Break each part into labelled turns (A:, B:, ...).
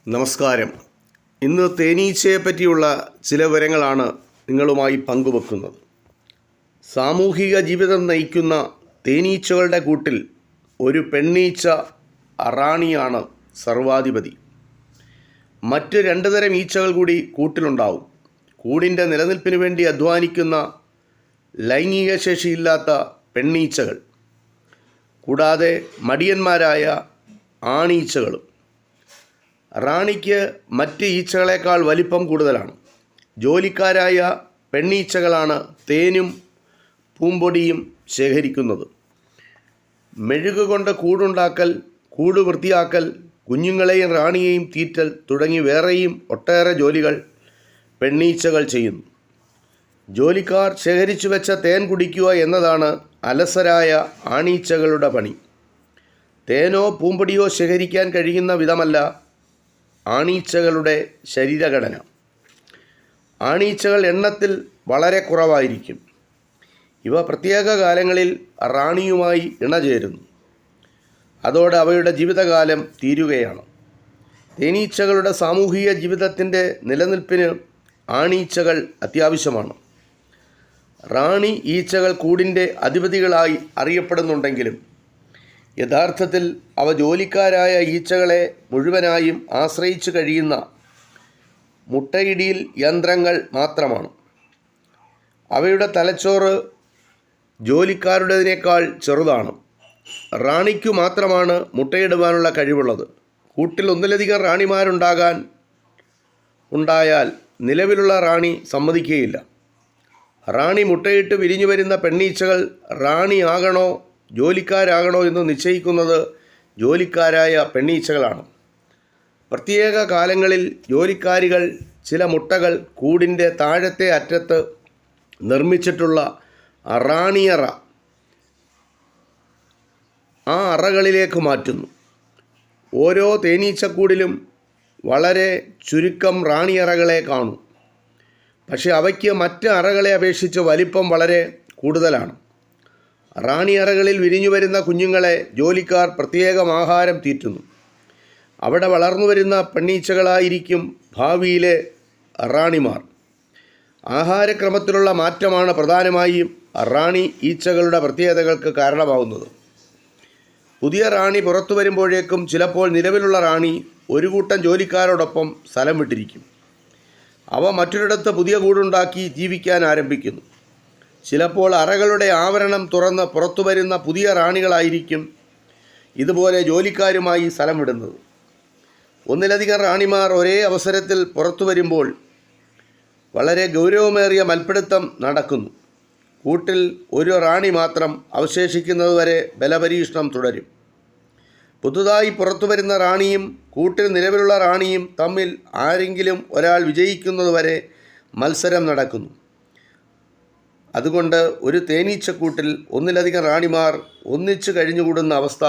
A: നമസ്കാരം. ഇന്ന് തേനീച്ചയെ പറ്റിയുള്ള ചില വിവരങ്ങളാണ് നിങ്ങളുമായി പങ്കുവെക്കുന്നത്. സാമൂഹിക ജീവിതം നയിക്കുന്ന തേനീച്ചകളുടെ കൂട്ടിൽ ഒരു പെണ്ണീച്ച റാണിയാണ് സർവാധിപതി. മറ്റ് 2 തരം ഈച്ചകൾ കൂടി കൂട്ടിലുണ്ടാവും. കൂടിൻ്റെ നിലനിൽപ്പിന് വേണ്ടി അധ്വാനിക്കുന്ന ലൈംഗിക ശേഷിയില്ലാത്ത പെണ്ണീച്ചകൾ, കൂടാതെ മടിയന്മാരായ ആണീച്ചകളും. റാണിക്ക് മറ്റ് ഈച്ചകളേക്കാൾ വലിപ്പം കൂടുതലാണ്. ജോലിക്കാരായ പെണ്ണീച്ചകളാണ് തേനും പൂമ്പൊടിയും ശേഖരിക്കുന്നത്. മെഴുകുകൊണ്ട് കൂടുണ്ടാക്കൽ, കൂട് വൃത്തിയാക്കൽ, കുഞ്ഞുങ്ങളെയും റാണിയെയും തീറ്റൽ തുടങ്ങി വേറെയും ഒട്ടേറെ ജോലികൾ പെണ്ണീച്ചകൾ ചെയ്യുന്നു. ജോലിക്കാർ ശേഖരിച്ചു വെച്ച തേൻ കുടിക്കുക എന്നതാണ് അലസരായ ആണീച്ചകളുടെ പണി. തേനോ പൂമ്പൊടിയോ ശേഖരിക്കാൻ കഴിയുന്ന വിധമല്ല ആണീച്ചകളുടെ ശരീരഘടന. ആണീച്ചകൾ എണ്ണത്തിൽ വളരെ കുറവായിരിക്കും. ഇവ പ്രത്യേക കാലങ്ങളിൽ റാണിയുമായി ഇണചേരുന്നു. അതോടെ അവയുടെ ജീവിതകാലം തീരുകയാണ്. തേനീച്ചകളുടെ സാമൂഹിക ജീവിതത്തിൻ്റെ നിലനിൽപ്പിന് ആണീച്ചകൾ അത്യാവശ്യമാണ്. റാണി ഈച്ചകൾ കൂടിൻ്റെ അധിപതികളായി അറിയപ്പെടുന്നുണ്ടെങ്കിലും യഥാർത്ഥത്തിൽ അവ ജോലിക്കാരായ ഈച്ചകളെ മുഴുവനായും ആശ്രയിച്ചു കഴിയുന്ന മുട്ടയിടിയിൽ യന്ത്രങ്ങൾ മാത്രമാണ്. അവയുടെ തലച്ചോറ് ജോലിക്കാരുടേതിനേക്കാൾ ചെറുതാണ്. റാണിക്കു മാത്രമാണ് മുട്ടയിടുവാനുള്ള കഴിവുള്ളത്. കൂട്ടിൽ ഒന്നിലധികം ഉണ്ടായാൽ നിലവിലുള്ള റാണി സമ്മതിക്കുകയില്ല. റാണി മുട്ടയിട്ട് വിരിഞ്ഞു വരുന്ന പെണ്ണീച്ചകൾ റാണി ആകണോ ജോലിക്കാരാകണോ എന്ന് നിശ്ചയിക്കുന്നത് ജോലിക്കാരായ പെണ്ണീച്ചകളാണ്. പ്രത്യേക കാലങ്ങളിൽ ജോലിക്കാരികൾ ചില മുട്ടകൾ കൂടിൻ്റെ താഴത്തെ അറ്റത്ത് നിർമ്മിച്ചിട്ടുള്ള റാണിയറ ആ അറകളിലേക്ക് മാറ്റുന്നു. ഓരോ തേനീച്ചക്കൂടിലും വളരെ ചുരുക്കം റാണിയറകളെ കാണൂ. പക്ഷേ അവയ്ക്ക് മറ്റ് അറകളെ അപേക്ഷിച്ച് വലിപ്പം വളരെ കൂടുതലാണ്. റാണിയറകളിൽ വിരിഞ്ഞു വരുന്ന കുഞ്ഞുങ്ങളെ ജോലിക്കാർ പ്രത്യേകം ആഹാരം തീറ്റുന്നു. അവിടെ വളർന്നു വരുന്ന പെണ്ണീച്ചകളായിരിക്കും ഭാവിയിലെ റാണിമാർ. ആഹാരക്രമത്തിലുള്ള മാറ്റമാണ് പ്രധാനമായും റാണി ഈച്ചകളുടെ പ്രത്യേകതകൾക്ക് കാരണമാകുന്നത്. പുതിയ റാണി പുറത്തു വരുമ്പോഴേക്കും ചിലപ്പോൾ നിലവിലുള്ള റാണി ഒരു കൂട്ടം ജോലിക്കാരോടൊപ്പം സ്ഥലം വിട്ടിരിക്കും. അവ മറ്റൊരിടത്ത് പുതിയ കൂടുണ്ടാക്കി ജീവിക്കാൻ ആരംഭിക്കുന്നു. ചിലപ്പോൾ അറകളുടെ ആവരണം തുറന്ന് പുറത്തു വരുന്ന പുതിയ റാണികളായിരിക്കും ഇതുപോലെ ജോലിക്കാരുമായി സ്ഥലം വിടുന്നത്. ഒന്നിലധികം റാണിമാർ ഒരേ അവസരത്തിൽ പുറത്തു വരുമ്പോൾ വളരെ ഗൗരവമേറിയ മൽപ്പിടുത്തം നടക്കുന്നു. കൂട്ടിൽ ഒരു റാണി മാത്രം അവശേഷിക്കുന്നതുവരെ ബലപരീക്ഷണം തുടരും. പുതുതായി പുറത്തു വരുന്ന റാണിയും കൂട്ടിൽ നിലവിലുള്ള റാണിയും തമ്മിൽ ആരെങ്കിലും ഒരാൾ വിജയിക്കുന്നതുവരെ മത്സരം നടക്കുന്നു. അതുകൊണ്ട് ഒരു തേനീച്ചക്കൂട്ടിൽ ഒന്നിലധികം റാണിമാർ ഒന്നിച്ചു കഴിഞ്ഞുകൂടുന്ന അവസ്ഥ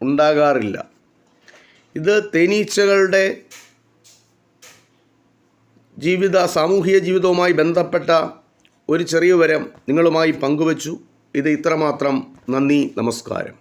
A: ഉണ്ടാകാറില്ല. ഇത് തേനീച്ചകളുടെ സാമൂഹിക ജീവിതവുമായി ബന്ധപ്പെട്ട ഒരു ചെറിയ വിവരം നിങ്ങളുമായി പങ്കുവച്ചു. ഇത് ഇത്രമാത്രം. നന്ദി, നമസ്കാരം.